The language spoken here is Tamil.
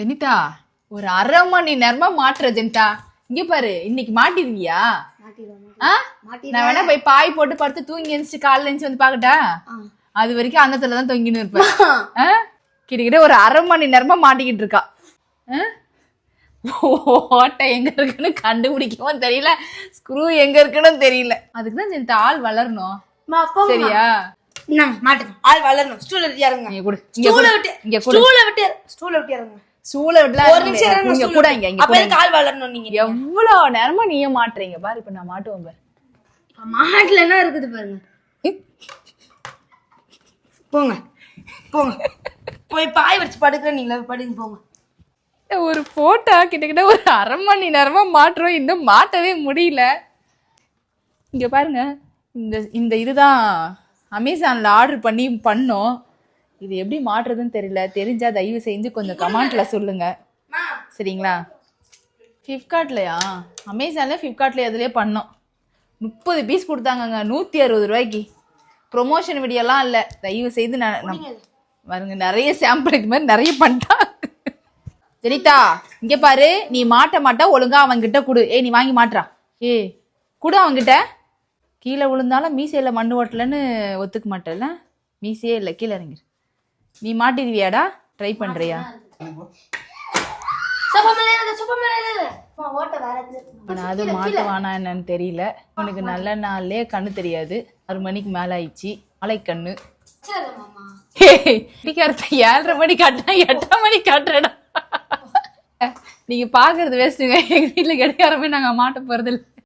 ஜெனிதா ஒரு 1/2 மணி நேரமா மாட்டுற ஜெனிதா. இங்க பாரு, இன்னைக்கு மாட்டிருவியா? நான் வேணா போய் பாய் போட்டு படுத்து தூங்கி எழுந்துச்சு காலைல எழுந்துச்சு வந்து பாக்கட்டா? அது வரைக்கும் அங்கத்துலதான் தொங்கின்னு இருப்பேன். கிட்டக்கிட்ட ஒரு 1/2 மணி நேரமா மாட்டிக்கிட்டு இருக்கா. ஓட்டை எங்க இருக்குன்னு கண்டுபிடிக்கவும் தெரியல, ஸ்க்ரூ எங்க இருக்குன்னு தெரியல. அதுக்குதான் ஜெனிதா ஆள் வளரணும். சரியா? ஆள் வளரணும். ஸ்டூல விட்டு இறங்குங்க. இங்க கூட ஸ்டூல விட்டு இங்க கூட ஸ்டூல விட்டு ஸ்டூல விட்டு இறங்குங்க. ஸ்டூல விட்டுல ஒரு நிமிஷம் இறங்குங்க. இங்க கூட இங்க அப்ப எதுக்கு ஆள் வளரணும் நீங்க? எவ்வளவு நேரமா நீயே மாட்டுறீங்க பாரு. இப்ப நான் மாட்டுவேன் பாரு. மாட்டுல என்ன இருக்குது பாருங்க. போங்க போங்க போய் பாய் வச்சு படுக்கிற. நீங்களா படுங்க போங்க. ஒரு போட்டா கிட்டக்கிட்ட ஒரு 1/2 மணி நேரமா மாட்டுறோம், இன்னும் மாட்டவே முடியல. இங்க பாருங்க, இந்த இதுதான் அமேசான்ல ஆர்டர் பண்ணி பண்ணோம். இது எப்படி மாட்டுறதுன்னு தெரியல. தெரிஞ்சா தயவு செஞ்சு கொஞ்சம் கமெண்ட்ல சொல்லுங்க. சரிங்களா? ஃப்ளிப்கார்ட்லயா? அமேசான்ல ஃப்ளிப்கார்ட்ல எதுலயே பண்ணோம். 30 பீஸ் கொடுத்தாங்கங்க 160 ரூபாய்க்கு. ப்ரொமோஷன் வீடியோலாம் இல்லை. தயவு செய்து பாருங்க, நிறைய சாம்பிள் இது மாதிரி நிறைய பண்ணிட்டா. ஜெனிதா இங்க பாரு, நீ மாட்ட ஒழுங்கா அவன்கிட்ட கொடு. நீ வாங்கி மாட்டுறா. கொடு அவன்கிட்ட. கீழே விழுந்தாலும் மீசையில மண்ணு ஓட்டலன்னு ஒத்துக்க மாட்டேல்ல. மீசையே இல்லை, கீழே இறங்கிரு. நீ மாட்டிடுவியாடா? ட்ரை பண்றியா? அது மாட்டுவானா என்னன்னு தெரியல. உனக்கு நல்ல நாள்லயே கண்ணு தெரியாது. 6 மணிக்கு மேல ஆயிடுச்சு. மலை கண்ணு 7:30 மணி காட்டினா 8 மணி காட்டுறடா. நீங்க பாக்குறது வேஸ்ட்டுங்க. எங்க வீட்டுல கிடைக்காரமே நாங்க மாட்ட போறது இல்லை.